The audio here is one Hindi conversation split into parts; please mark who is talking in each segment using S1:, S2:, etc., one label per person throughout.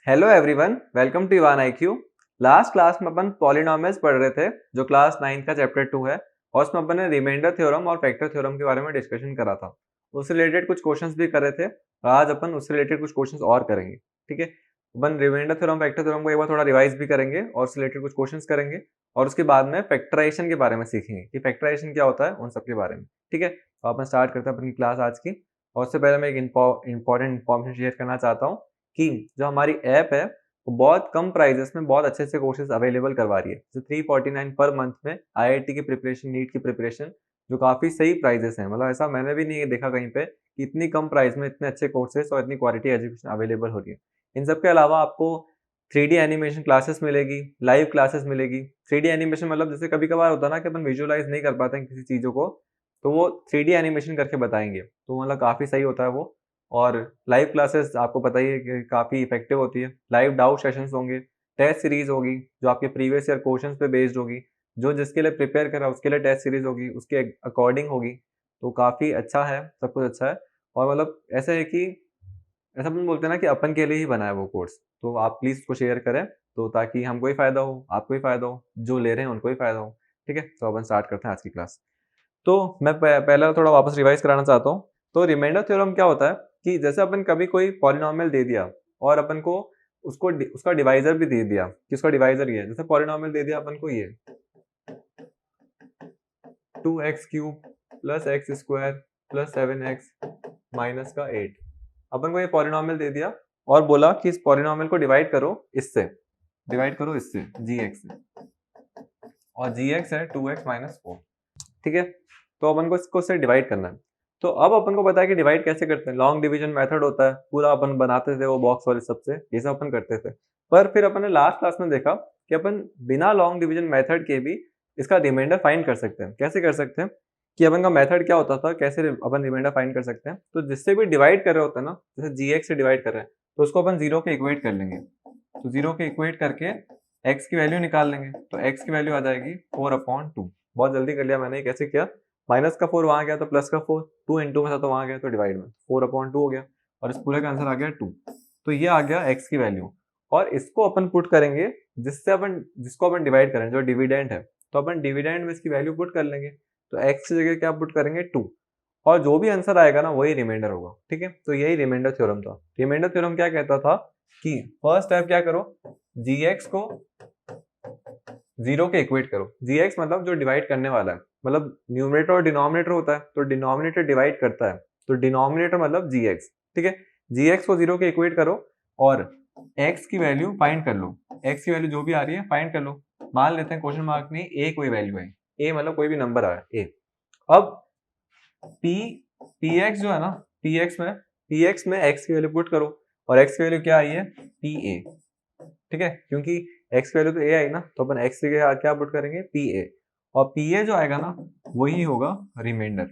S1: Hello everyone, welcome to Evan IQ। Last class में अपन पॉलिनॉमियल्स पढ़ रहे थे जो क्लास 9 का चैप्टर 2 है और उसमें अपन ने रिमाइंडर थ्योरम और फैक्टर थ्योरम के बारे में डिस्कशन करा था। उससे रिलेटेड कुछ क्वेश्चंस भी कर रहे थे और आज अपन उससे रिलेटेड कुछ क्वेश्चंस और करेंगे। ठीक है, अपन रिमाइंडर थ्योरम फैक्टर थ्योरम को एक बार थोड़ा रिवाइज भी करेंगे और उससे रिलेटेड कुछ क्वेश्चंस करेंगे और उसके बाद में फैक्टराइजेशन के बारे में सीखेंगे कि फैक्टराइजेशन क्या होता है उन सब के बारे में। ठीक है, तो अपन स्टार्ट करते हैं अपनी क्लास आज की। और उससे पहले मैं एक इंपॉर्टेंट इन्फॉर्मेशन शेयर करना चाहता हूँ कि जो हमारी ऐप है वो बहुत कम प्राइजेस में बहुत अच्छे कोर्सेज अवेलेबल करवा रही है। जो 349 पर मंथ में IIT की प्रिपरेशन, नीट की प्रिपरेशन, जो काफी सही प्राइजेस हैं। मतलब ऐसा मैंने भी नहीं देखा कहीं पे कि इतनी कम प्राइस में इतने अच्छे कोर्सेज और इतनी क्वालिटी एजुकेशन अवेलेबल हो रही है। इन सब के अलावा आपको 3D एनिमेशन क्लासेस मिलेगी, लाइव क्लासेस मिलेगी। 3D एनिमेशन मतलब जैसे कभी कभार होता है ना कि अपन विजुअलाइज नहीं कर पाते हैं किसी चीजों को, तो वो 3D एनिमेशन करके बताएंगे, तो मतलब काफी सही होता है वो। और लाइव क्लासेस आपको पता ही है कि काफ़ी इफेक्टिव होती है। लाइव डाउट सेशंस होंगे, टेस्ट सीरीज होगी जो आपके प्रीवियस ईयर क्वेश्चंस पे बेस्ड होगी, जो जिसके लिए प्रिपेयर कर रहा है उसके लिए टेस्ट सीरीज होगी, उसके अकॉर्डिंग होगी। तो काफ़ी अच्छा है, सब कुछ अच्छा है। और मतलब ऐसा है कि ऐसा अपन बोलते हैं ना कि अपन के लिए ही बना है वो कोर्स, तो आप प्लीज़ उसको शेयर करें, तो ताकि हमको ही फ़ायदा हो, आपको ही फ़ायदा हो, जो ले रहे हैं उनको ही फ़ायदा हो। ठीक है, तो अपन स्टार्ट करते हैं आज की क्लास। तो मैं पहला थोड़ा वापस रिवाइज कराना चाहता हूँ। तो रिमाइंडर थ्योरम क्या होता है कि जैसे अपन कभी कोई पॉलिनॉमियल दे दिया और अपन को उसका डिवाइजर भी दे दिया कि उसका डिवाइजर ये है। जैसे पॉलिनॉमियल दे दिया अपन को ये 2x³ plus x² plus 7x minus का 8। अपन को ये पॉलिनॉमियल दे दिया और बोला कि इस पॉलिनॉमियल को डिवाइड करो इससे, gx से, और gx है 2x माइनस 4। ठीक है, तो अपन को इसको से डिवाइड करना है। तो अब अपन को पता है कि डिवाइड कैसे करते हैं। लॉन्ग डिवीजन मेथड होता है, पूरा अपन बनाते थे वो बॉक्स वाले सबसे, ये सब अपन करते थे। पर फिर अपन ने लास्ट क्लास में देखा कि अपन बिना लॉन्ग डिवीजन मेथड के भी इसका रिमाइंडर फाइंड कर सकते हैं। कैसे कर सकते हैं कि अपन का मेथड क्या होता था, कैसे अपन रिमाइंडर फाइंड कर सकते हैं। तो जिससे भी डिवाइड कर रहे होते हैं ना, जैसे gx से डिवाइड कर रहे हैं तो उसको अपन जीरो के इक्वेट कर लेंगे। तो जीरो के इक्वेट करके x की वैल्यू निकाल लेंगे, तो x की वैल्यू आ जाएगी 4/2। बहुत जल्दी कर लिया मैंने, कैसे किया, माइनस का 4 वहां गया तो प्लस का 4, 2 इंटू में था तो वहां गया तो डिवाइड में 4/2 हो गया, और इस पूरे का आंसर आ गया 2। तो ये आ गया x की वैल्यू, और इसको अपन पुट करेंगे जिसको अपन डिवाइड करें, जो डिविडेंड है, तो अपन डिविडेंड में इसकी वैल्यू पुट कर लेंगे। तो x की जगह क्या पुट करेंगे 2, और जो भी आंसर आएगा ना वही रिमाइंडर होगा। ठीक है, तो यही रिमाइंडर थ्योरम था। रिमाइंडर थ्योरम क्या कहता था कि फर्स्ट स्टेप क्या करो, gx को जीरो के इक्वेट करो। gx मतलब जो डिवाइड करने वाला है, मतलब न्यूमरेटर और डिनोमिनेटर होता है, तो डिनोमिनेटर डिवाइड करता है, तो डिनोमिनेटर मतलब gx। ठीक है, gx को जीरो के इक्वेट करो और x की वैल्यू फाइंड कर लो। x की वैल्यू जो भी आ रही है फाइंड कर लो। मान लेते हैं क्वेश्चन मार्क में a कोई वैल्यू है, a मतलब कोई भी नंबर आया a। अब p px जो है ना, px में x की वैल्यू पुट करो, और x की वैल्यू क्या आई है pa। ठीक है, क्योंकि x की वैल्यू तो a आई ना, तो अपन x के क्या पुट करेंगे pa, और pa जो आएगा ना वही होगा रिमाइंडर।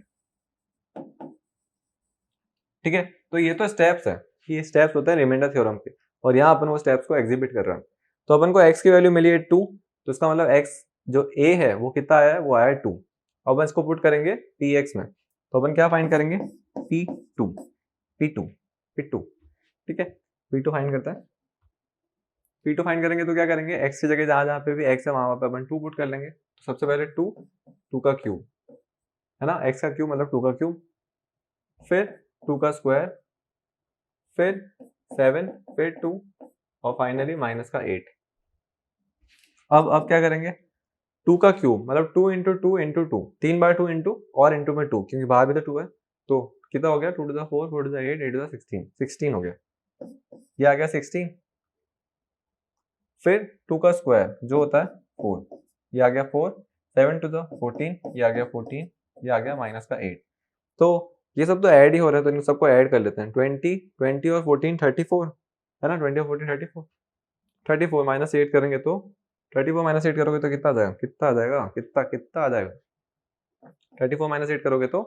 S1: ठीक है, तो ये तो स्टेप्स है, ये स्टेप्स होते हैं रिमाइंडर थ्योरम के, और यहाँ अपन वो स्टेप्स को एग्जिबिट कर रहे हैं। तो अपन को x की वैल्यू मिली है 2, तो इसका मतलब x जो a है वो कितना आया है, वो आया है 2। अब अपन इसको पुट करेंगे px में, तो अपन क्या फाइंड करेंगे p2 p2 p2। ठीक है, p2 फाइंड करता है। p2 फाइंड करेंगे तो क्या करेंगे, x की जगह जहां जहां पे भी x है वहां पे अपन 2 पुट कर लेंगे। तो सबसे पहले 2 का क्यूब है ना, x का क्यूब मतलब 2 का क्यूब, फिर 2 का स्क्वायर, फिर 7, फिर 2, और फाइनली माइनस का 8। अब क्या करेंगे, 2 का क्यूब मतलब 2 इंटू 2 इंटू 2, 3/2 इंटू और इंटू में 2, क्योंकि बाहर भी तो 2 है, तो कितना हो गया 2 to the 4, 4 to the 8, 8 to the 16, 16 हो गया। ये आ गया 16। फिर 2 का स्क्वायर जो होता है 4, ये आ गया 4, 7 टू द 14, ये आ गया 14, ये आ गया माइनस का 8। तो ये सब तो ऐड ही हो रहे हैं, तो इन सबको ऐड कर लेते हैं। 20 और 14 34 है ना, 20 और 14 34, 34 माइनस 8 करेंगे तो 34 माइनस 8 करोगे तो कितना आ जाएगा, कितना आ जाएगा, कितना कितना आ जाएगा, 34 माइनस 8 करोगे तो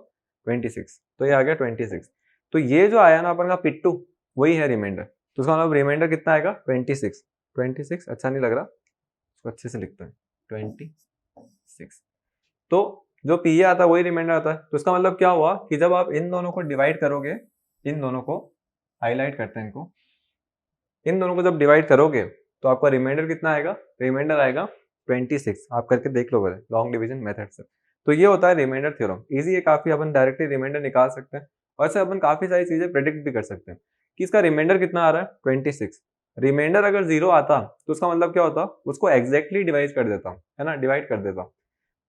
S1: 26, तो ये आ गया 26। तो ये जो आया ना अपन का पिट्टू, वही है रिमाइंडर। तो उसका मतलब रिमाइंडर कितना आएगा 26। 26 अच्छा नहीं लग रहा, उसको अच्छे से लिखते हैं 26। तो जो पी ए आता है वही रिमाइंडर आता है। तो इसका मतलब क्या हुआ कि जब आप इन दोनों को डिवाइड करोगे, इन दोनों को हाईलाइट करते हैं इनको, इन दोनों को जब डिवाइड करोगे तो आपका रिमाइंडर कितना आएगा, रिमाइंडर आएगा 26। आप करके देख लो लॉन्ग डिवीजन मेथड से। तो ये होता है रिमाइंडर थ्योरम। इजी है काफी, अपन डायरेक्टली रिमाइंडर निकाल सकते हैं और ऐसे अपन काफी सारी चीजें प्रेडिक्ट भी कर सकते हैं कि इसका रिमाइंडर कितना आ रहा है 26। रिमाइंडर अगर 0 आता तो उसका मतलब क्या होता, उसको एग्जैक्टली डिवाइड कर देता, है ना, डिवाइड कर देता।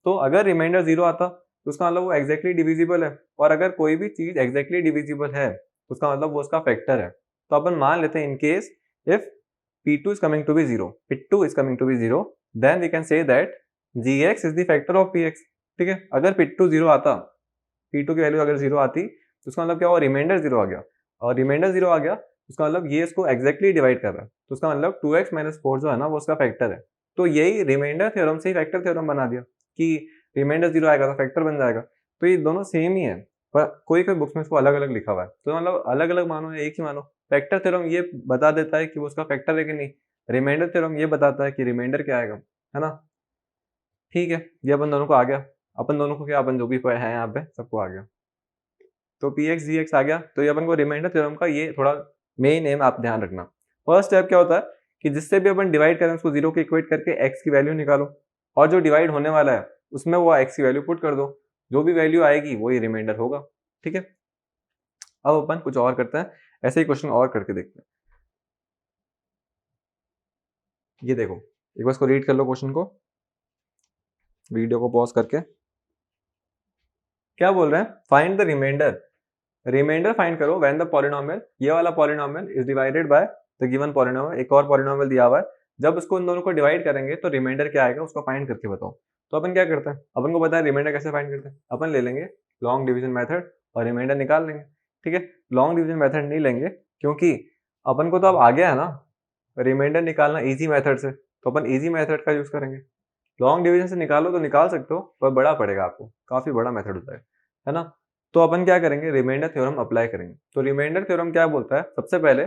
S1: तो अगर रिमाइंडर 0 आता तो उसका मतलब वो एग्जैक्टली डिविजिबल है, और अगर कोई भी चीज एग्जैक्टली डिविजिबल है तो उसका मतलब वो उसका फैक्टर है। तो अपन मान लेते हैं in case if P2 is coming to be 0, P2 is coming to be 0, then we can say that Gx is the factor of Px। ठीक है, अगर P2 0 आता, P2 की वैल्यू अगर 0 आती तो उसका मतलब क्या हुआ, रिमाइंडर 0 आ गया, और रिमाइंडर 0 आ गया उसका मतलब ये इसको एग्जैक्टली डिवाइड कर रहा है, तो उसका मतलब 2x - 4 जो है ना वो उसका फैक्टर है। तो यही रिमाइंडर थ्योरम से ही फैक्टर थ्योरम बना दिया कि रिमाइंडर 0 आएगा तो फैक्टर बन जाएगा। तो ये दोनों सेम ही है, पर कोई कोई बुक्स में इसको अलग अलग लिखा हुआ है, तो मतलब अलग अलग मानो या एक ही मानो। फैक्टर थ्योरम ये बता देता है कि वो उसका फैक्टर है कि नहीं, रिमाइंडर थ्योरम ये बताता है कि रिमाइंडर क्या आएगा, है ना। ठीक है, ये अपन दोनों को आ गया, अपन दोनों को क्या, अपन जो भी है यहाँ पे सबको आ गया। तो Px Gx आ गया, तो ये अपन को रिमाइंडर थ्योरम का ये थोड़ा मेन एम आप ध्यान रखना। फर्स्ट स्टेप क्या होता है कि जिससे भी अपन डिवाइड करें उसको 0 के इक्वेट करके x की वैल्यू निकालो, और जो डिवाइड होने वाला है उसमें वो x की वैल्यू पुट कर दो, जो भी वैल्यू आएगी वही रिमाइंडर होगा। ठीक है, अब अपन कुछ और करते हैं, ऐसे ही क्वेश्चन और करके देखते हैं। ये देखो, एक बार इसको रीड कर लो क्वेश्चन को, वीडियो को पॉज करके। क्या बोल रहे हैं, find the remainder, remainder find करो व्हेन द पॉलिनोमियल, ये वाला polynomial is divided by the given polynomial, एक और पॉलिनोमियल दिया हुआ है, जब उसको इन दोनों को डिवाइड करेंगे तो रिमाइंडर क्या आएगा उसको फाइंड करके बताओ। तो अपन क्या करते हैं, अपन को पता है रिमाइंडर कैसे फाइंड करते हैं, अपन ले लेंगे लॉन्ग डिवीजन मेथड और रिमाइंडर निकाल लेंगे। ठीक है, लॉन्ग डिवीजन मेथड नहीं लेंगे क्योंकि अपन को तो अब आ गया है ना रिमाइंडर निकालना इजी मेथड से, तो अपन इजी मेथड का यूज करेंगे। लॉन्ग डिवीजन से निकालो तो निकाल सकते हो, पर बड़ा पड़ेगा आपको, काफी बड़ा मेथड होता है ना। तो अपन क्या करेंगे, रिमाइंडर थ्योरम अप्लाई करेंगे। तो रिमाइंडर थ्योरम क्या बोलता है, सबसे पहले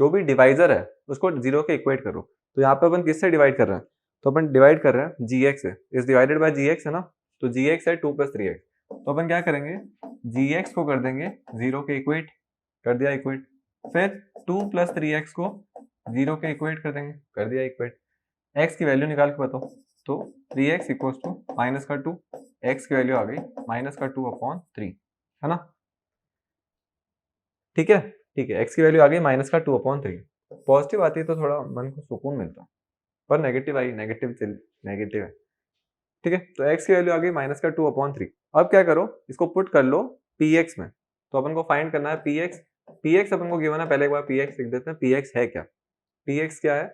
S1: जो भी डिवाइजर है उसको 0 के इक्वेट करो। तो यहाँ पे अपन किससे डिवाइड कर रहे हैं, तो अपन डिवाइड कर रहे हैं gx से, इज डिवाइडेड बाय gx है ना, तो gx है 2 + 3x। तो अपन क्या करेंगे, gx को कर देंगे 0 के इक्वेट, कर दिया इक्वेट, फिर 2 + 3x को 0 के इक्वेट कर देंगे, कर दिया इक्वेट। x की वैल्यू निकाल के बताओ, तो 3x इक्वल्स टू -2, x की वैल्यू आ गई -2/3, है ना। ठीक है, ठीक है, x की वैल्यू आ गई -2/3। पॉजिटिव आती है तो थोड़ा मन को सुकून मिलता है, पर नेगेटिव आई, नेगेटिव है। ठीक है, तो x की वैल्यू आ गई -2/3। अब क्या करो, इसको पुट कर लो px में। तो अपन को फाइंड करना है px, px अपन को गिवन है, पहले एक बार px लिख देते हैं। px है क्या, px क्या है,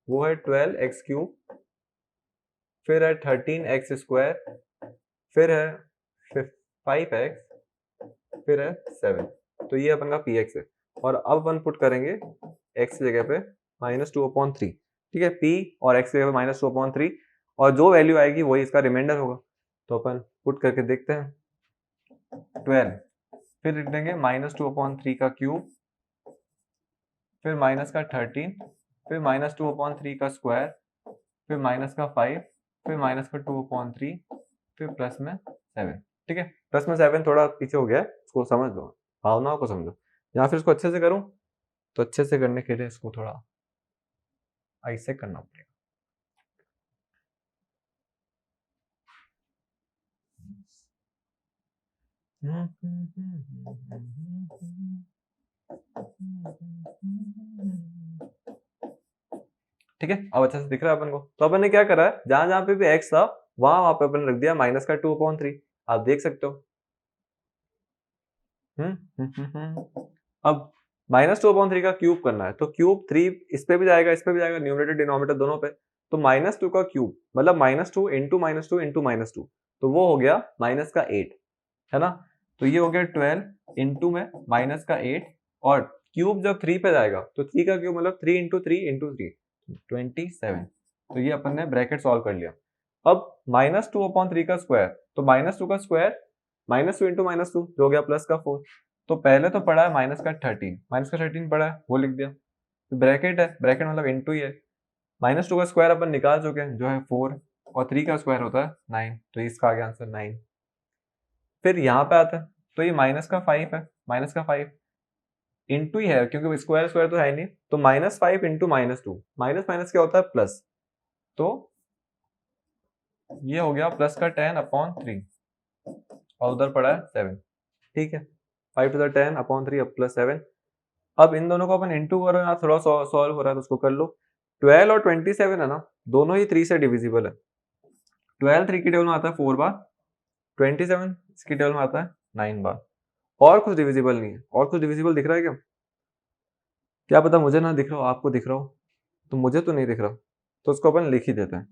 S1: वो है 12x3, फिर है 13x², फिर है 5x, फिर है 7। तो ये अपन का px है, और अब अपन पुट करेंगे x की जगह पे -2/3। ठीक है, p और x की जगह पे -2/3, और जो वैल्यू आएगी वही इसका रिमाइंडर होगा। तो अपन पुट करके देखते हैं, 12, फिर लिख देंगे -2/3 का क्यूब, फिर -13, फिर -2/3 का स्क्वायर, फिर -5, फिर -2/3, फिर प्लस में 7। ठीक है, प्लस में 7 थोड़ा पीछे हो गया है, इसको समझ लो, भावनाओं को समझो, या फिर इसको अच्छे से करूं, तो अच्छे से करने के लिए इसको थोड़ा ऐसे करना पड़ेगा। ठीक है, अब अच्छे से दिख रहा है अपन को। तो अपन ने क्या करा है, जहां जहां पे भी x था वहां पे अपन रख दिया -2/3, आप देख सकते हो। अब -2/3 का क्यूब करना है, तो क्यूब 3 इस पे भी जाएगा, इस पे भी जाएगा, न्यूमरेटर डिनोमिनेटर दोनों पे। तो -2 का क्यूब मतलब -2 इंटू -2 इंटू -2, तो वो हो गया -8, है ना। तो ये हो गया 12 इंटू में -8, और क्यूब जब 3 पे जाएगा तो 3 का क्यूब मतलब 3 इंटू 3 इंटू 3, 27। तो ये अपन ने ब्रैकेट सॉल्व कर लिया। अब -2/3 का स्क्वायर, तो -2 का स्क्वायर -2 इंटू -2 जो हो गया +4। तो पहले तो पड़ा है -13 पड़ा है, वो लिख दिया। ब्रैकेट है, ब्रैकेट मतलब इंटू ही है। -2 का स्क्वायर अपन निकाल चुके हैं जो है 4, और 3 का स्क्वायर होता है 9, तो इसका आ गया आंसर 9। फिर यहाँ पे आता है, तो ये -5 है, -5, इंटू ही है क्योंकि स्क्वायर स्क्वायर तो है नहीं, तो -5 इंटू -2, माइनस माइनस क्या होता है प्लस, तो ये हो गया प्लस का 10/3 और उधर पड़ा है 7। ठीक है, 5 to the 10/3 अब प्लस 7। अब इन दोनों को अपन इंटू करो, यहाँ थोड़ा सॉल्व हो रहा है तो उसको कर लो। 12 और 27 है ना, दोनों ही 3 से डिविजिबल है। 12 3 की टेबल में आता है 4 बार, 27 इसकी टेबल में आता है 9 बार। और कुछ डिविजिबल नहीं है। और कुछ डिविजिबल दिख रहा है क्या? क्या पता मुझे ना दिख रहा हो, आपको दिख रहा हो, तो मुझे तो नहीं दिख रहा, तो उसको अपन लिख ही देते हैं।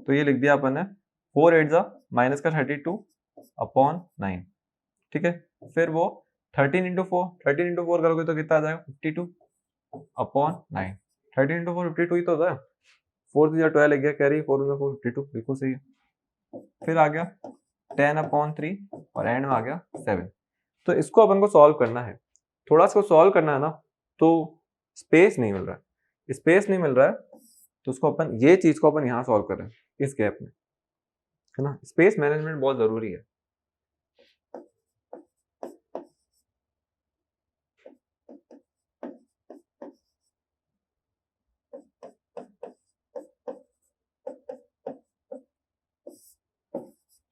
S1: तो ये लिख दिया अपन ने 4 8 जा माइनस का 32/9। ठीक है, फिर वो 13 इंटू 4 करोगे तो कितना आ जाएगा 52/9। 13 इंटू 4 52 ही तो होता है। 4 3 12 लग गया, कैरी 4 4 52, बिल्कुल सही है। फिर आ गया 10/3 और एंड में आ गया 7। तो इसको अपन को सॉल्व करना है, थोड़ा सा सॉल्व करना है ना, तो स्पेस नहीं मिल रहा है, स्पेस नहीं मिल रहा है, तो उसको अपन ये चीज को अपन यहाँ सॉल्व कर रहे हैं इस गैप में, है ना। स्पेस मैनेजमेंट बहुत जरूरी है।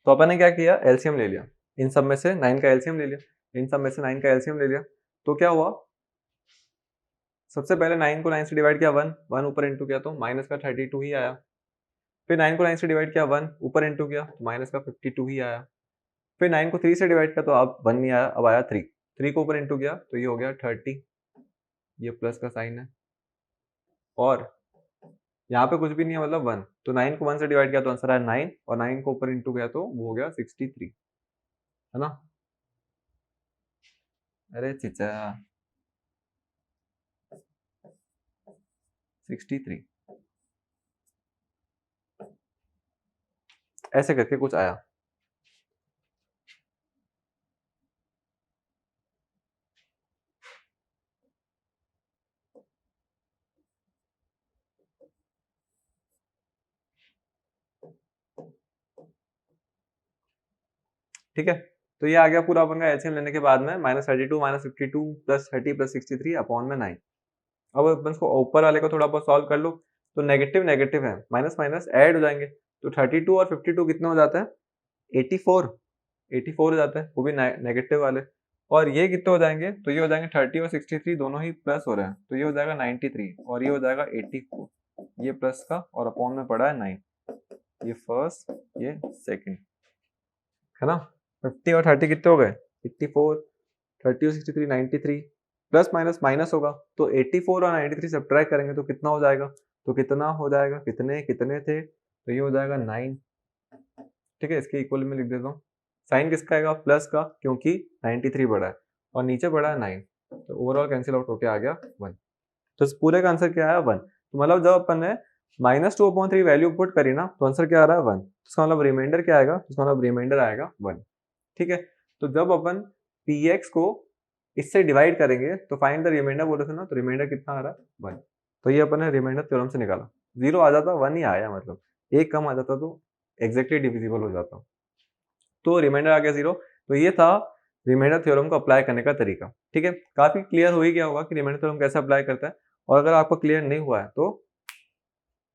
S1: तो अपन ने क्या किया, एलसीएम ले लिया, इन सब में से 9 का एलसीएम ले लिया, इन सब में से 9 का एलसीएम ले लिया। तो क्या हुआ, सबसे पहले 9 को 9 से डिवाइड किया 1, 1 ऊपर इंटू किया तो माइनस का 32 ही आया। फिर 9 को 9 से डिवाइड किया 1 ऊपर इंटू किया तो माइनस का 52 ही आया। फिर 9 को 3 से डिवाइड किया तो अब 1 नहीं आया, अब आया 3, 3 को ऊपर इंटू किया तो ये हो गया 30, ये प्लस का साइन है। और यहाँ पे कुछ भी नहीं है मतलब 1, तो 9 को 1 से डिवाइड किया तो आंसर आया 9, और 9 को ऊपर इंटू किया तो वो हो गया 63, है ना। अरे चिचा 63 ऐसे करके कुछ आया। ठीक है, तो ये आ गया पूरा अपन का एलसीएम लेने के बाद में -32 -52 +30 +63/9। अब अपन को ऊपर वाले को थोड़ा बहुत सॉल्व कर लो, तो नेगेटिव नेगेटिव है, माइनस माइनस ऐड हो जाएंगे, तो 32 और 52 कितने हो जाते हैं 84, 84 हो जाते हैं, वो भी नेगेटिव वाले। और ये कितने हो जाएंगे, तो ये हो जाएंगे 30 और 63 दोनों ही प्लस हो रहे हैं, तो ये हो जाएगा 93 और ये हो जाएगा 84, ये प्लस का और अपॉन में पड़ा है 9, ये फर्स्ट ये सेकंड, है ना। 50 और 30 कितने हो गए 84, 30 और 63 93, प्लस माइनस माइनस होगा, तो 84 और 93 सब्ट्रैक्ट करेंगे तो कितना हो जाएगा, तो कितना हो जाएगा, कितने कितने थे, तो ये हो जाएगा 9। ठीक है, इसके इक्वल में लिख देता हूँ, साइन किसका आएगा प्लस का, क्योंकि 93 बड़ा है और नीचे बड़ा है 9, तो ओवरऑल कैंसिल आउट होके आ गया 1। तो इस पूरे का आंसर क्या आया 1। तो मतलब जब अपन ने -2/3 वैल्यू पुट करी ना, तो आंसर क्या आ रहा है 1, इसका मतलब रिमाइंडर क्या आएगा, इसका मतलब रिमाइंडर आएगा 1। ठीक है, तो जब अपन px को इससे डिवाइड करेंगे तो फाइंड द रिमाइंडर बोले थे ना, तो रिमाइंडर कितना आ रहा है 1। तो ये अपन ने रिमाइंडर थ्योरम से निकाला, 0 आ जाता 1 ही आया, मतलब एक कम आ जाता तो एग्जैक्टली डिविजिबल हो जाता, तो रिमाइंडर आ गया 0। तो ये था रिमाइंडर थ्योरम को अप्लाई करने का तरीका। ठीक है, काफी क्लियर हो ही गया होगा कि रिमाइंडर थ्योरम कैसे अप्लाई करता है, और अगर आपको क्लियर नहीं हुआ है तो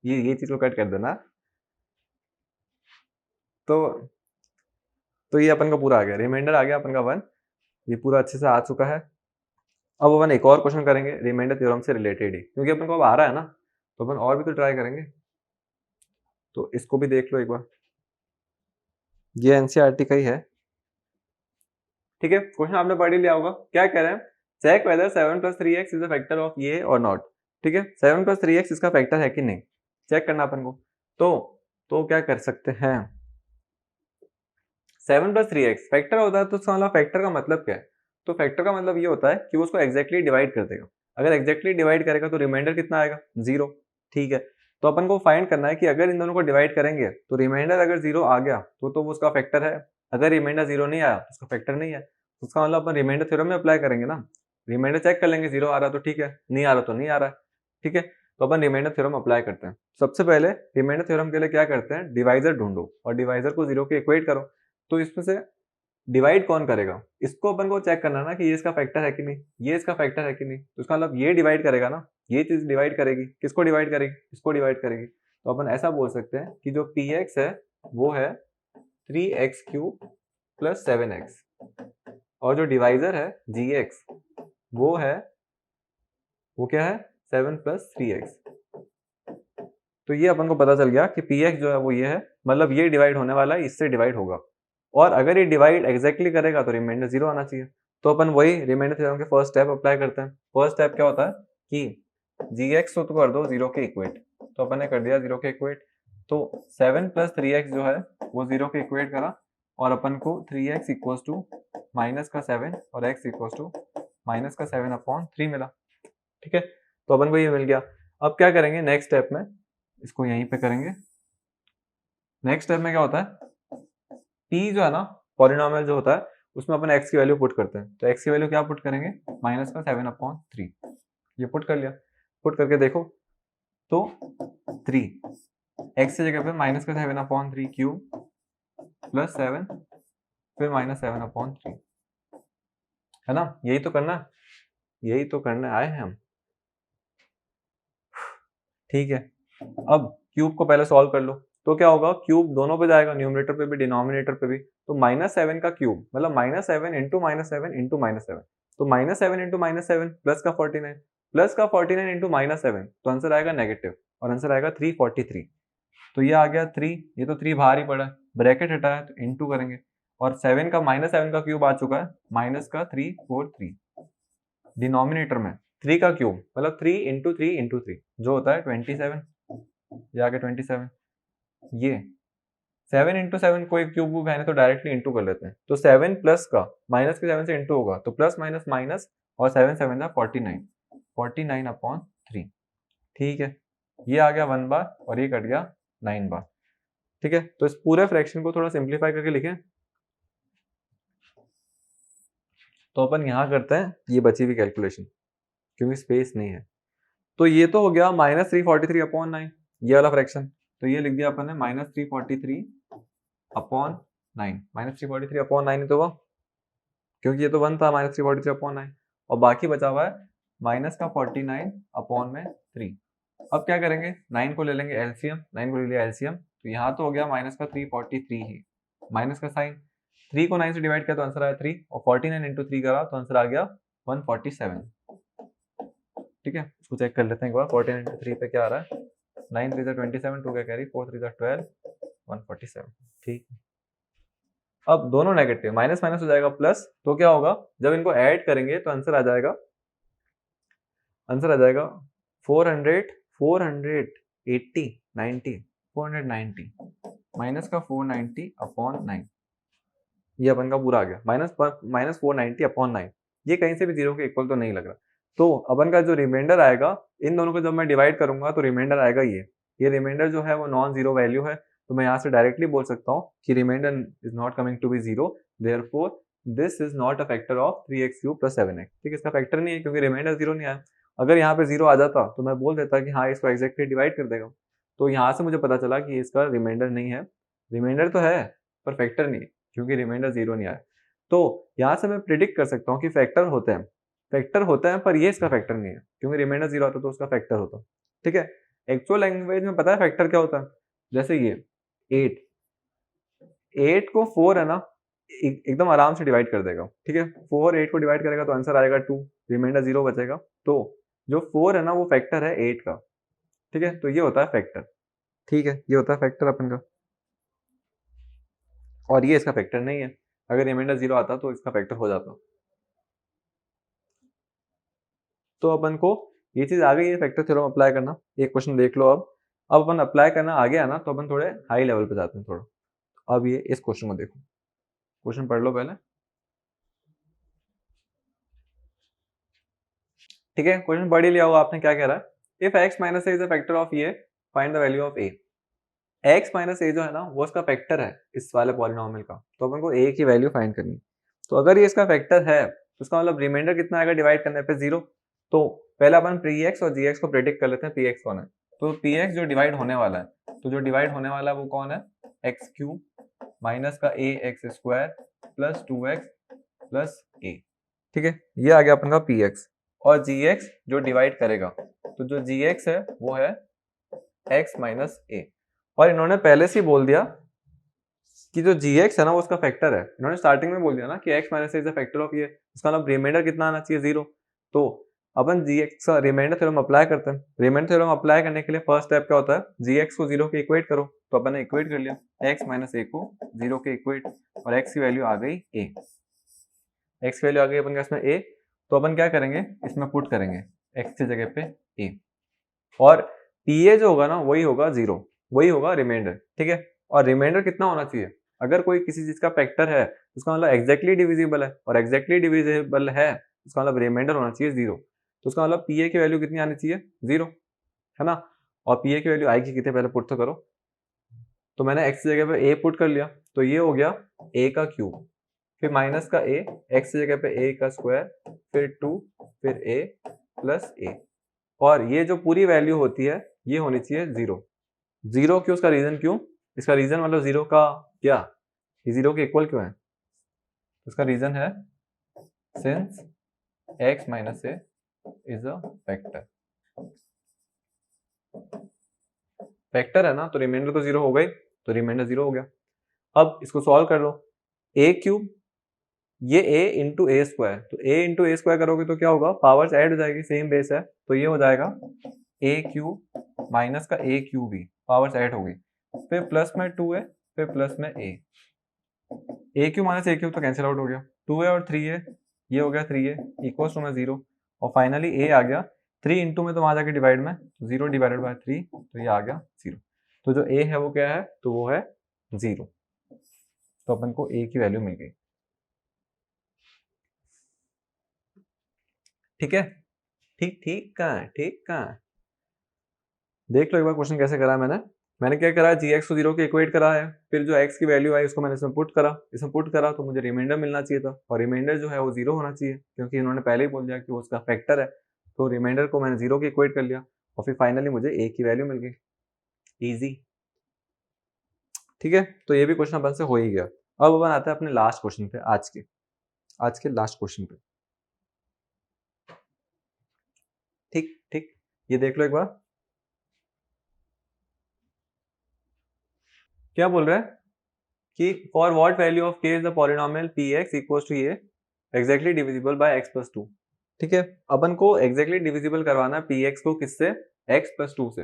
S1: ये चीज को कट कर देना। तो ये अपन का पूरा आ गया, रिमाइंडर आ गया अपन का 1, ये पूरा अच्छे से आ चुका है। अब अपन एक और क्वेश्चन करेंगे रिमाइंडर थ्योरम से रिलेटेड ही, क्योंकि अपन को अब आ रहा है ना, तो अपन और भी तो ट्राई करेंगे, तो इसको भी देख लो एक बार, ये एनसीईआरटी का ही है। ठीक है, क्वेश्चन आपने पढ़ ही लिया होगा, क्या कह रहे हैं, check whether 7 + 3x is a factor of ये और नॉट। ठीक है, 7 + 3x इसका फैक्टर है कि नहीं, चेक करना अपन को। तो क्या कर सकते हैं, 7 + 3x फैक्टर होता है, तो उसका मतलब फैक्टर का मतलब क्या है, तो फैक्टर का मतलब ये होता है कि वो उसको एग्जैक्टली डिवाइड कर देगा। अगर एग्जैक्टली डिवाइड करेगा तो रिमाइंडर कितना आएगा 0। ठीक है, तो अपन को फाइंड करना है कि अगर इन दोनों को डिवाइड करेंगे तो रिमाइंडर अगर 0 आ गया तो वो उसका फैक्टर है, अगर रिमाइंडर 0 नहीं आया तो उसका फैक्टर नहीं है। उसका मतलब अपन रिमाइंडर थ्योरम में अप्लाई करेंगे ना, रिमाइंडर चेक कर लेंगे, 0 आ रहा तो ठीक है, नहीं आ रहा तो नहीं आ रहा है। ठीक है, तो अपन रिमाइंडर थ्योरम अप्लाई करते हैं। सबसे पहले रिमाइंडर थ्योरम के लिए क्या करते हैं, डिवाइजर ढूंढो और डिवाइजर को 0 के इक्वेट करो। तो इसमें से डिवाइड कौन करेगा, इसको अपन को चेक करना ना कि ये इसका फैक्टर है कि नहीं, ये इसका फैक्टर है कि नहीं। तो इसका मतलब ये डिवाइड करेगा ना, ये चीज डिवाइड करेगी, किसको डिवाइड करेगी, इसको डिवाइड करेगी। तो अपन ऐसा बोल सकते हैं कि जो px है वो है 3x³ + 7x, और जो डिवाइजर है gx वो क्या है 7 + 3x। तो ये अपन को पता चल गया कि px जो है वो ये है, मतलब ये डिवाइड होने वाला है, इससे डिवाइड होगा, और अगर ये डिवाइड एग्जैक्टली करेगा तो रिमाइंडर 0 आना चाहिए। तो अपन वही रिमाइंडर थ्योरम के फर्स्ट स्टेप अप्लाई करते हैं। फर्स्ट स्टेप क्या होता है कि gx को तो कर दो 0 के इक्वेट, तो अपन ने कर दिया 0 के इक्वेट। तो 7 + 3x जो है वो 0 के इक्वेट करा, और अपन को 3x = -7 और x = -7/3 मिला। ठीक है, तो अपन को ये मिल गया। अब क्या करेंगे नेक्स्ट स्टेप में, इसको यहीं पे करेंगे। नेक्स्ट स्टेप में क्या होता है, p जो है ना पॉलिनोमियल जो होता है उसमें अपन x की वैल्यू पुट करते हैं। तो x की वैल्यू क्या पुट करेंगे, -7/3। ये पुट कर लिया, पुट करके देखो तो 3 x की जगह पे -7/3³ + 7 फिर -7/3 है ना, यही तो करना है, यही तो करने आए हैं हम। ठीक है, अब क्यूब को पहले सॉल्व कर लो। तो क्या होगा, क्यूब दोनों पे जाएगा, न्यूमरेटर पे भी डिनोमिनेटर पे भी। तो -7 का क्यूब मतलब -7 × -7 × -7, तो -7 × -7 प्लस का 49, प्लस का 49 × -7, तो आंसर आएगा नेगेटिव, और आंसर आएगा 343। तो ये आ गया 3, ये तो 3 बाहर ही पड़ा है, ब्रैकेट हटाया तो इंटू करेंगे, और 7 का -7 का क्यूब आ चुका है, -343 डिनोमिनेटर में 3 का क्यूब मतलब 3 × 3 × 3 जो होता है 27, ये आ गया 27। ये 7 × 7 कोई क्यूब है तो डायरेक्टली इंटू कर लेते हैं। तो 7 प्लस का माइनस के 7 से इंटू होगा, तो प्लस माइनस माइनस, और 7 7 49, 49/3। ठीक है, ये आ गया 1 बार और ये कट गया 9 बार। ठीक है, तो इस पूरे फ्रैक्शन को थोड़ा सिंप्लीफाई करके लिखें। तो अपन यहां करते हैं ये बची हुई कैलकुलेशन, क्योंकि स्पेस नहीं है। तो ये तो हो गया -343/9, ये वाला फ्रैक्शन। तो ये लिख दिया अपन ने -343/9, -343/9 तो वो, क्योंकि ये तो 1 था -343/9, और बाकी बचा हुआ है -49/3। अब क्या करेंगे, 9 को ले लेंगे एलसीएम, 9 को ले लिया एलसीएम, तो यहाँ तो हो गया -343 ही, माइनस का साइन, 3 को 9 से डिवाइड किया तो आंसर आया 3, और 49 × 3 करा तो आंसर आ गया 147। ठीक है, इसको चेक कर लेते हैं एक बार, 49 × 3 पे क्या आ रहा है, 9 3 27, 2 का कैरी, 4 3 12, 147। ठीक, अब दोनों नेगेटिव, माइनस माइनस हो जाएगा प्लस, तो क्या होगा, जब इनको ऐड करेंगे तो आंसर आ जाएगा 400, 480, 90, 490, माइनस का 490/9, ये अपन का पूरा आ गया, -490/9। ये कहीं से भी 0 के इक्वल तो नहीं लग रहा। तो अपन का जो रिमाइंडर आएगा, इन दोनों को जब मैं डिवाइड करूंगा तो रिमाइंडर आएगा ये रिमाइंडर जो है वो नॉन जीरो वैल्यू है। तो मैं यहाँ से डायरेक्टली बोल सकता हूँ कि remainder is not coming to be 0, therefore this is not a factor of 3x³ + 7x। ठीक है, इसका फैक्टर नहीं है क्योंकि रिमाइंडर 0 नहीं आया। अगर यहाँ पे 0 आ जाता तो मैं बोल देता कि हाँ इसको एग्जैक्टली डिवाइड कर देगा। तो यहाँ से मुझे पता चला कि इसका रिमाइंडर नहीं है, रिमाइंडर तो है पर फैक्टर नहीं है, क्योंकि रिमाइंडर 0 नहीं आया। तो यहाँ से मैं प्रिडिक्ट कर सकता हूँ कि फैक्टर होते हैं, पर ये इसका फैक्टर नहीं है, क्योंकि रिमाइंडर 0 आता तो उसका फैक्टर होता। ठीक है, एक्चुअल लैंग्वेज में पता है फैक्टर क्या होता है, जैसे ये 8 को 4 है ना, एकदम आराम से डिवाइड कर देगा। ठीक है, 4 8 को डिवाइड करेगा तो आंसर आएगा 2, रिमाइंडर 0 बचेगा। तो जो 4 है ना वो फैक्टर है 8 का। ठीक है, तो ये होता है फैक्टर। ठीक है, ये होता है फैक्टर अपन का, और ये इसका फैक्टर नहीं है। अगर रिमाइंडर 0 आता तो इसका फैक्टर हो जाता। तो अपन को ये चीज आ गई है फैक्टर थ्योरम अप्लाई करना। एक क्वेश्चन देख लो। अब अपन अप्लाई करना आ गया ना, तो अपन थोड़े हाई लेवल पे जाते हैं थोड़ा। अब ये इस क्वेश्चन को देखो, क्वेश्चन पढ़ लो पहले। ठीक है, क्वेश्चन पढ़ ही लिया होगा आपने, क्या कह रहा है, if x - a is a factor of a, find the value of a। x - a जो है ना वो इसका फैक्टर है इस वाले पॉलिनोमियल का, तो अपन को a की वैल्यू फाइंड करनी। तो अगर ये इसका फैक्टर है तो इसका मतलब रिमाइंडर कितना आएगा डिवाइड करने पे, 0। तो पहले अपन px और gx को प्रेडिक्ट कर लेते हैं, px कौन है। तो px जो डिवाइड होने वाला है, तो जो डिवाइड होने वाला है वो कौन है, x³ माइनस का A X square plus 2x plus A. ठीक है, ये आ गया अपन का पी एक्स। और जी एक्स जो डिवाइड करेगा, तो जो जी एक्स है वो है x माइनस ए। और इन्होंने पहले से ही बोल दिया कि जो जी एक्स है ना वो उसका फैक्टर है। इन्होंने स्टार्टिंग में बोल दिया ना कि x minus A is the factor of ये, इसका मतलब रिमाइंडर कितना आना चाहिए, 0। तो अपन जी एक्स का रिमाइंडर थ्योरम अप्लाई करते हैं। रिमाइंडर थ्योरम अप्लाई करने के लिए फर्स्ट स्टेप क्या होता है, जी एक्स को 0 के इक्वेट करो। तो अपन ने इक्वेट कर लिया x माइनस ए को 0 के इक्वेट, और x की वैल्यू आ गई a। x की वैल्यू आ गई अपन का इसमें a, तो अपन क्या करेंगे, इसमें पुट करेंगे x की जगह पे a, और pa जो होगा ना वही होगा 0, वही होगा रिमाइंडर। ठीक है, और रिमाइंडर कितना होना चाहिए, अगर कोई किसी चीज का फैक्टर है उसका मतलब एग्जैक्टली डिविजिबल है, और एग्जैक्टली डिविजिबल है उसका मतलब रिमाइंडर होना चाहिए 0। तो उसका मतलब pa की वैल्यू कितनी आनी चाहिए, 0, है ना। और pa की वैल्यू आएगी कितने, पहले पुट तो करो। तो मैंने x की जगह पे a पुट कर लिया, तो ये हो गया a का क्यूब, फिर माइनस का a, x की जगह पे a का स्क्वायर, फिर 2, फिर a प्लस a। और ये जो पूरी वैल्यू होती है ये होनी चाहिए 0। 0 क्यों, उसका रीजन क्यों, इसका रीजन मतलब 0 का क्या, ये 0 के इक्वल क्यों है, उसका रीजन है since x minus A is a factor. Factor है ना, तो रिमाइंडर तो 0 हो गई, तो रिमाइंडर 0 हो गया। अब इसको सॉल्व कर लो, a क्यूब, ये a इंटू ए स्क्वायर, तो a इंटू ए स्क्वायर करोगे तो क्या होगा, पावर्स ऐड हो जाएगी, सेम बेस है, तो ये हो जाएगा a क्यूब माइनस का a cube he, powers add होगी, फिर प्लस में 2a, फिर प्लस में a cube minus a cube तो कैंसिल आउट हो गया, 2a और 3a, ये हो गया 3a इक्वल्स टू में 0, और फाइनली a आ गया 3 इंटू में, तो वहां जाके डिवाइड में 0 डिवाइडेड बाय 3, तो ये आ गया 0। तो जो a है वो क्या है, तो वो है 0। तो अपन को a की वैल्यू मिल गई। ठीक है, ठीक ठीक कहाँ है, ठीक कहाँ है, देख लो एक बार क्वेश्चन कैसे करा है मैंने क्या करा, जी एक्स को 0 के इक्वेट करा है, फिर जो x की वैल्यू आई उसको मैंने इसमें पुट करा, तो मुझे रिमाइंडर मिलना चाहिए था, और रिमाइंडर जो है वो 0 होना चाहिए, क्योंकि इन्होंने पहले ही बोल दिया कि वो उसका फैक्टर है। तो रिमाइंडर को मैंने 0 के इक्वेट कर लिया, और फिर फाइनली मुझे a की वैल्यू मिल गई। ईजी। ठीक है, तो ये भी क्वेश्चन अपन से हो ही गया। अब अपन आते हैं अपने लास्ट क्वेश्चन पे, आज के लास्ट क्वेश्चन पे। ठीक ठीक, ये देख लो एक बार क्या बोल रहा है कि for what value of k is the polynomial px equals to ये exactly divisible by x plus 2। ठीक है, अपन को एग्जैक्टली डिविजिबल करवाना है px को किससे, x प्लस 2 से।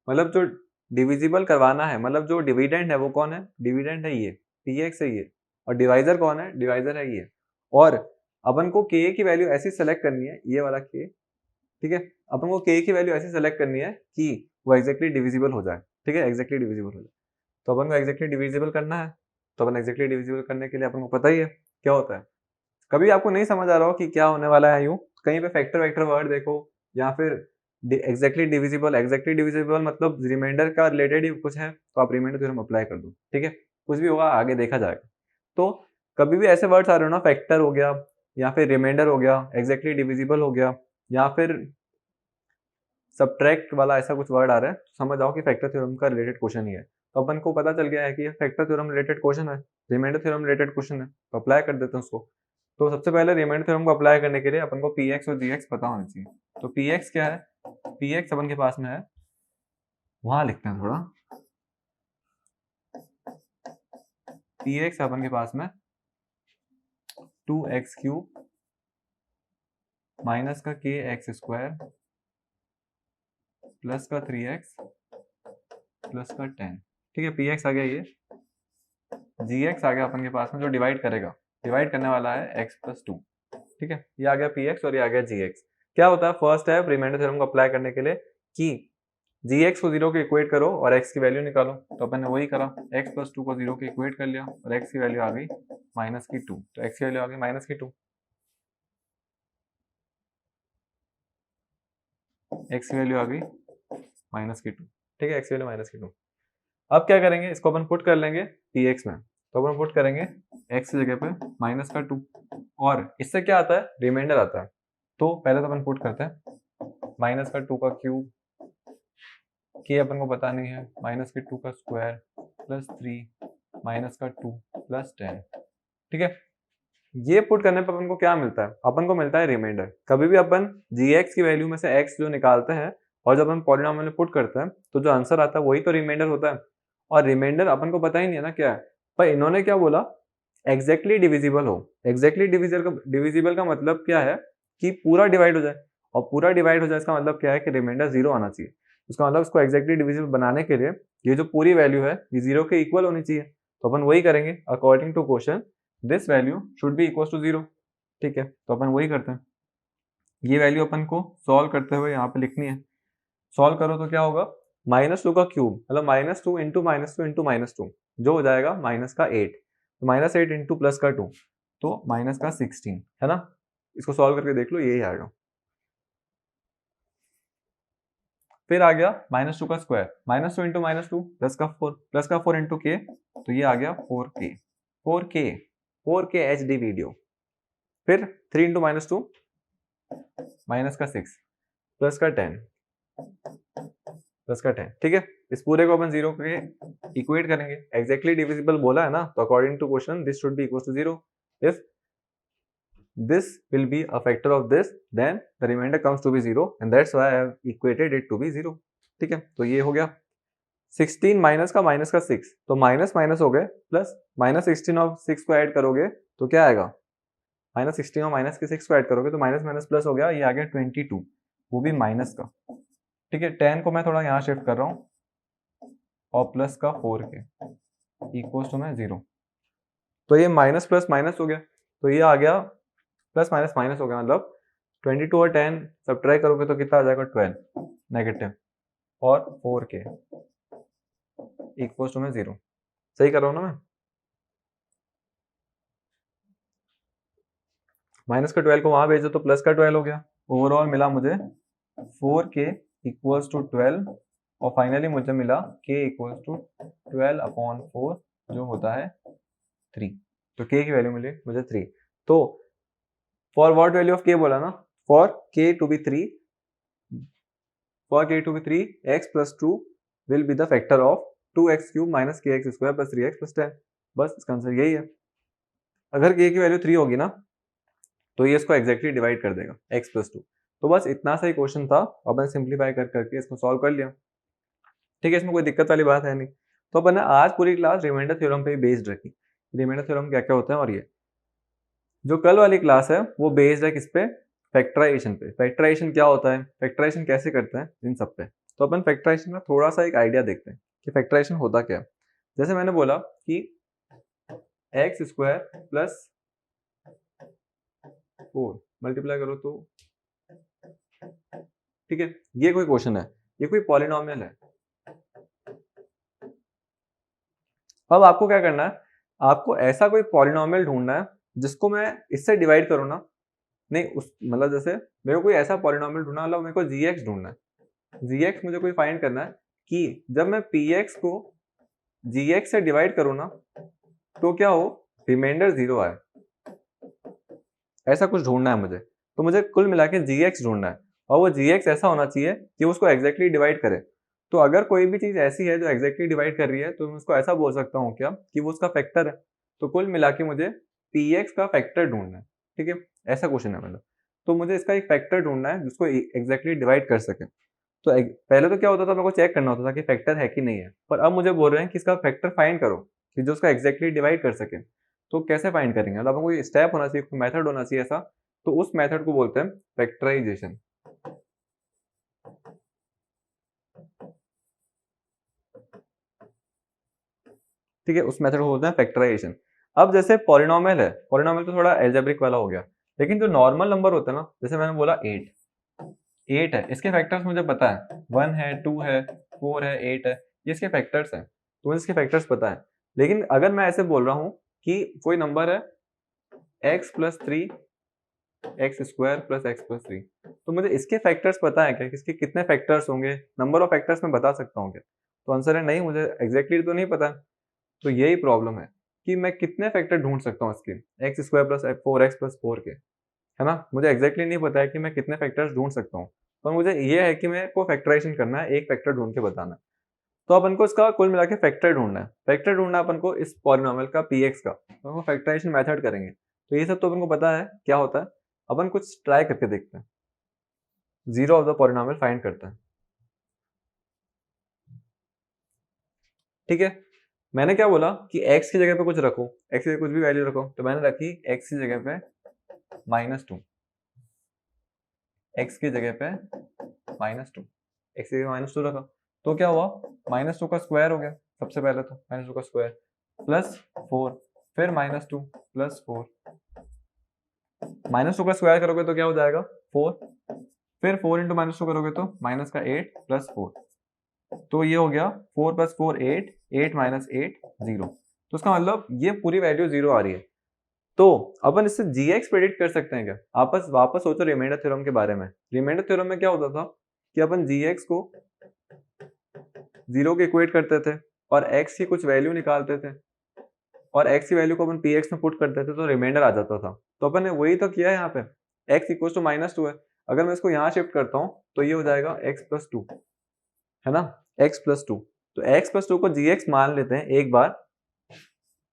S1: मतलब जो डिविजिबल करवाना है, मतलब जो डिविडेंड है वो कौन है, डिविडेंड है ये px है ये, और डिवाइजर कौन है, डिवाइजर है ये। और अपन को k की वैल्यू ऐसी सेलेक्ट करनी है, ये वाला k। ठीक है, अपन को k की वैल्यू ऐसी सेलेक्ट करनी है कि वो एग्जैक्टली डिविजिबल हो जाए। ठीक है, एग्जैक्टली डिविजिबल हो जाए, तो अपन को एग्जैक्टली डिविजिबल करना है। तो अपन एग्जैक्टली डिविजिबल करने के लिए अपन को पता ही है क्या होता है। कभी आपको नहीं समझ आ रहा हो कि क्या होने वाला है, यूं कहीं पे फैक्टर वैक्टर वर्ड देखो, या फिर एग्जैक्टली डिविजिबल मतलब रिमाइंडर का रिलेटेड ही कुछ है, तो आप रिमाइंडर थ्योरम अप्लाई कर दो। ठीक है, कुछ भी होगा आगे देखा जाएगा। तो कभी भी ऐसे वर्ड्स आ रहे हो ना, फैक्टर हो गया, या फिर रिमाइंडर हो गया, एग्जैक्टली डिविजिबल हो गया, या फिर सब्ट्रैक्ट वाला ऐसा कुछ वर्ड आ रहा है, तो समझ आओ कि फैक्टर थ्योरम का रिलेटेड क्वेश्चन ही है। तो अपन को पता चल गया है कि ये फैक्टर थ्योरम रिलेटेड क्वेश्चन है, रिमाइंडर थ्योरम रिलेटेड क्वेश्चन है, तो अप्लाई कर देते हैं उसको। तो सबसे पहले रिमाइंडर थ्योरम को अप्लाई करने के लिए अपन को px और gx पता होना चाहिए। तो px क्या है, px अपन के पास में है, वहां लिखते हैं थोड़ा, px अपन के पास में 2x क्यूब माइनस का k एक्स स्क्वायर प्लस का 3x प्लस का 10। ठीक है, px आ गया, ये gx आ गया अपन के पास में, जो डिवाइड करेगा, डिवाइड करने वाला है x प्लस 2। ठीक है, ये आ गया px और ये आ गया gx। क्या होता है, फर्स्ट है रिमाइंडर थ्योरम को अप्लाई करने के लिए कि gx को 0 के इक्वेट करो और x की वैल्यू निकालो। तो अपन ने वही करा, x प्लस 2 को 0 के इक्वेट कर लिया, और x की वैल्यू आ गई माइनस की 2, तो x की वैल्यू आ गई माइनस की 2, x की वैल्यू आ गई माइनस की 2। ठीक है, x की वैल्यू माइनस की 2। अब क्या करेंगे, इसको अपन पुट कर लेंगे px में, तो अपन पुट करेंगे x की जगह पे माइनस का 2, और इससे क्या आता है, रिमाइंडर आता है। तो पहले तो अपन पुट करते हैं माइनस का 2 का क्यूब, के अपन को पता नहीं है, माइनस के 2 का स्क्वायर प्लस 3 माइनस का 2 प्लस 10। ठीक है, ये पुट करने पर अपन को क्या मिलता है? अपन को मिलता है रिमाइंडर। कभी भी अपन gx की वैल्यू में से x जो निकालते हैं और जब हम पॉलिनोमियल में पुट करते हैं तो जो आंसर आता है वही तो रिमाइंडर होता है। और रिमाइंडर अपन को पता ही नहीं है ना क्या है, पर इन्होंने क्या बोला, एग्जैक्टली डिविजिबल हो। एग्जैक्टली डिविजिबल का मतलब क्या है कि पूरा डिवाइड हो जाए, और पूरा डिवाइड हो जाए इसका मतलब क्या है कि रिमाइंडर 0 आना चाहिए। उसका मतलब इसको एग्जैक्टली डिविजिबल बनाने के लिए ये जो पूरी वैल्यू है ये 0 के इक्वल होनी चाहिए। तो अपन वही करेंगे, according to question this value should be equal to 0। ठीक है, तो अपन वही करते हैं। ये वैल्यू अपन को सॉल्व करते हुए यहाँ पे लिखनी है। सॉल्व करो तो क्या होगा, -2 का क्यूब मतलब -2 इंटू -2 जो हो जाएगा -8, तो -8 इंटू प्लस का 2 तो -16 है ना। इसको सॉल्व करके देख लो, यही आएगा। फिर आ गया -2 का स्क्वायर, -2 इंटू -2 प्लस का 4 इंटू के, तो ये आ गया 4K HD वीडियो। फिर 3 इंटू -2 माइनस का 6 प्लस का 10 प्लस का 10। ठीक है, इस पूरे को अपन 0 के इक्वेट करेंगे। एग्जैक्टली डिविजिबल बोला है ना, तो according to question this should be equal to 0। If this will be a factor of this, then the remainder comes to be 0 and that's why I have equated it to be 0। ठीक है, तो ये हो गया 16 माइनस का 6, तो माइनस माइनस हो गए प्लस, -16 और 6 को ऐड करोगे तो क्या आएगा, -16 और माइनस के 6 को ऐड करोगे तो माइनस माइनस प्लस हो गया, ये आ गया 22, वो भी माइनस का। ठीक है, 10 को मैं थोड़ा यहाँ शिफ्ट कर रहा हूँ और प्लस का 4K इक्वल्स टू में 0। तो ये माइनस प्लस माइनस हो गया, तो ये आ गया प्लस माइनस माइनस हो गया, मतलब 22 और 10 सब्ट्रैक्ट करोगे तो कितना आ जाएगा, 12 नेगेटिव और 4K इक्वल्स टू में 0। सही कर रहा हूँ ना मैं? माइनस का 12 को वहां भेजो तो प्लस का 12 हो गया। ओवरऑल मिला मुझे 4K इक्वल्स टू 12 और फाइनली मुझे मिला K इक्वल्स टू 12/4 जो होता है 3। तो K की वैल्यू मिली मुझे 3। तो for what value of K बोला ना, for K to be 3, x plus 2 will be the factor of 2x cube minus kx square plus 3x plus 10। बस इसका आंसर यही है। अगर K की वैल्यू 3 होगी ना तो ये इसको एग्जैक्टली डिवाइड कर देगा x plus 2। तो बस इतना सा ही क्वेश्चन था, अब मैंने सिंप्लीफाई करके इसको सॉल्व कर लिया। ठीक है, इसमें कोई दिक्कत वाली बात है नहीं। तो अपन ने आज पूरी क्लास रिमाइंडर थ्योरम पे बेस्ड रखी। रिमाइंडर थ्योरम क्या क्या होता है, और ये जो कल वाली क्लास है वो बेस्ड है किस पे, फैक्टराइजेशन पे। फैक्टराइजेशन क्या होता है, फैक्टराइजेशन कैसे करते हैं, इन सब पे। तो अपन फैक्टराइजेशन का थोड़ा सा एक आइडिया देखते हैं कि फैक्टराइजेशन होता क्या है। जैसे मैंने बोला कि x स्क्वायर प्लस 4 मल्टीप्लाई करो तो, ठीक है, ये कोई क्वेश्चन है, ये कोई पॉलिनोमियल है। अब आपको क्या करना है, आपको ऐसा कोई पॉलिनोमियल ढूंढना है जिसको मैं इससे डिवाइड करूँ ना, नहीं उस मतलब जैसे मेरे को कोई ऐसा पॉलिनोमियल ढूंढना, मतलब मेरे को gx ढूंढना है। gx मुझे कोई फाइंड करना है कि जब मैं px को gx से डिवाइड करूँ ना तो क्या हो, रिमाइंडर 0 आए। ऐसा कुछ ढूंढना है मुझे। तो मुझे कुल मिला के gx ढूंढना है, और वो gx ऐसा होना चाहिए कि उसको एग्जैक्टली डिवाइड करे। तो अगर कोई भी चीज ऐसी है जो एग्जैक्टली डिवाइड कर रही है तो मैं उसको ऐसा बोल सकता हूँ क्या कि वो उसका फैक्टर है। तो कुल मिला के मुझे px का फैक्टर ढूंढना है। ठीक है, ऐसा क्वेश्चन है मतलब। तो मुझे इसका एक फैक्टर ढूंढना है जिसको एग्जैक्टली डिवाइड कर सके। तो पहले तो क्या होता था, मेरे को चेक करना होता था कि फैक्टर है कि नहीं है, पर अब मुझे बोल रहे हैं कि इसका फैक्टर फाइंड करो कि जो उसका एग्जैक्टली डिवाइड कर सके। तो कैसे फाइंड करेंगे, मतलब कोई स्टेप होना चाहिए, कोई मेथड होना चाहिए ऐसा। तो उस मेथड को बोलते हैं फैक्टराइजेशन। ठीक है, उस मेथड को बोलते हैं फैक्टराइजेशन। अब जैसे पॉलिनोमियल है, पॉलिनोमियल तो थोड़ा एल्जेब्रिक वाला हो गया, लेकिन जो नॉर्मल नंबर होता है ना, जैसे मैंने बोला 8 है, इसके फैक्टर्स मुझे पता है, 1 है, 2 है, 4 है, 8 है, ये इसके फैक्टर्स हैं, तो मुझे इसके फैक्टर्स पता है। लेकिन अगर मैं ऐसे बोल रहा हूँ कि कोई नंबर है x plus 3 x square plus x plus 3, तो मुझे इसके फैक्टर्स पता है क्या, इसके कितने फैक्टर्स होंगे, नंबर ऑफ फैक्टर्स मैं बता सकता हूँ क्या? तो आंसर है नहीं, मुझे एग्जैक्टली तो नहीं पता। तो यही प्रॉब्लम है कि मैं कितने फैक्टर ढूंढ सकता हूँ इसके, x square plus 4x plus 4 के, है ना। मुझे एग्जैक्टली नहीं पता है कि मैं कितने फैक्टर्स ढूंढ सकता हूँ, पर मुझे ये है कि मेरे को फैक्टराइजेशन करना है, एक फैक्टर ढूंढ के बताना है। तो अपन को इसका कुल मिला के फैक्टर ढूंढना है। फैक्टर ढूंढना है अपन को इस पॉलिनॉमियल का px का, तो हम फैक्टराइजेशन मेथड करेंगे। तो ये सब तो अपन को पता है क्या होता है। अपन कुछ ट्राई करके देखते हैं, zero of the polynomial find करते हैं। ठीक है, मैंने क्या बोला कि x की जगह पे कुछ रखो, x की जगह कुछ भी वैल्यू रखो, तो मैंने रखी x की जगह पे -2, x की जगह पे -2, x की जगह -2 रखा, तो क्या हुआ, -2 का स्क्वायर हो गया सबसे पहले, तो -2 का स्क्वायर प्लस 4, फिर -2 प्लस 4, -2 का स्क्वायर करोगे तो क्या हो जाएगा 4, फिर 4 इंटू -2 करोगे तो माइनस का 8 प्लस 4, तो ये हो गया 4 प्लस 4 8, 8 माइनस 8 0। तो इसका मतलब ये पूरी वैल्यू 0 आ रही है। तो अपन इससे gx प्रेडिक्ट कर सकते हैं क्या? आपस वापस सोचो रिमाइंडर थ्योरम के बारे में। रिमाइंडर थ्योरम में क्या होता था कि अपन gx को 0 के इक्वेट करते थे और x की कुछ वैल्यू निकालते थे और x की वैल्यू को अपन px में पुट करते थे तो रिमाइंडर आ जाता था। तो अपन ने वही तो किया है यहाँ पे, x इक्वल टू -2 है, अगर मैं इसको यहाँ शिफ्ट करता हूँ तो ये हो जाएगा x प्लस 2, है ना, x प्लस 2। तो x प्लस 2 को gx मान लेते हैं एक बार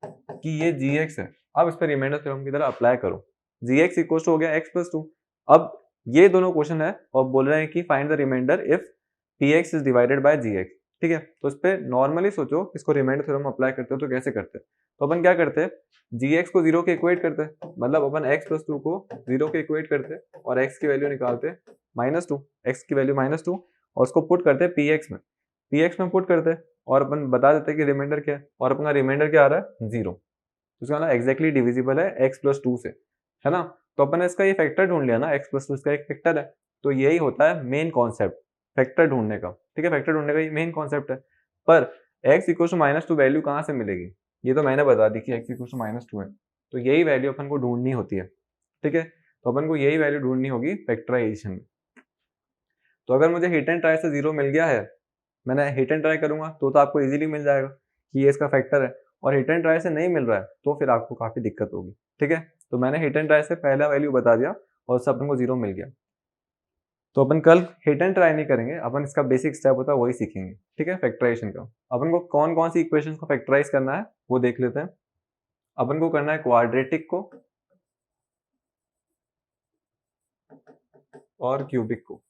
S1: कि ये gx है। अब इस पर रिमाइंडर थ्योरम की तरह अप्लाई करो, gx इक्वल टू हो गया x प्लस 2। अब ये दोनों क्वेश्चन है और बोल रहे हैं कि find the remainder if px is divided by gx। ठीक है, तो इस पे नॉर्मली सोचो इसको रिमाइंडर थ्योरम अप्लाई करते हो तो कैसे करते हैं। तो अपन क्या करते हैं, gx को 0 के इक्वेट करते हैं, मतलब अपन x प्लस 2 को 0 के इक्वेट करते हैं और x की वैल्यू निकालते -2, x की वैल्यू -2 और उसको पुट करते हैं px में पुट करते हैं और अपन बता देते हैं कि रिमाइंडर क्या है, और अपना रिमाइंडर क्या आ रहा है 0। उसका मतलब एग्जैक्टली डिविजिबल है x प्लस 2 से, है ना। तो अपन ने इसका ये फैक्टर ढूंढ लिया ना, x प्लस 2 इसका एक फैक्टर है। तो यही होता है मेन कॉन्सेप्ट फैक्टर ढूंढने का। ठीक है, फैक्टर ढूंढने का ये मेन कॉन्सेप्ट है। पर x इक्वल टू -2 वैल्यू कहाँ से मिलेगी, ये तो मैंने बता दी कि x इक्वल टू -2 है, तो यही वैल्यू अपन को ढूंढनी होती है। ठीक है, तो अपन को यही वैल्यू ढूंढनी होगी फैक्टराइजेशन में। तो अगर मुझे हिट एंड ट्राई से 0 मिल गया है, मैंने हिट एंड ट्राई करूंगा तो आपको इजीली मिल जाएगा कि ये इसका फैक्टर है, और हिट एंड ट्राई से नहीं मिल रहा है तो फिर आपको काफी दिक्कत होगी। ठीक है, तो मैंने हिट एंड ट्राई से पहला वैल्यू बता दिया और उससे अपन को 0 मिल गया। तो अपन कल हिट एंड ट्राई नहीं करेंगे, अपन इसका बेसिक स्टेप होता है वही सीखेंगे। ठीक है, फैक्टराइजेशन का अपन को कौन कौन सी इक्वेशन को फैक्टराइज करना है वो देख लेते हैं। अपन को करना है क्वाड्रेटिक को और क्यूबिक को,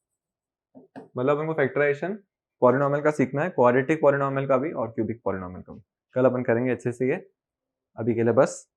S1: मतलब अपन को फैक्टराइजेशन पॉलिनॉमियल का सीखना है, क्वाड्रेटिक पॉलिनॉमियल का भी और क्यूबिक पॉलिनॉमियल का भी। कल अपन करेंगे अच्छे से ये। अभी के लिए बस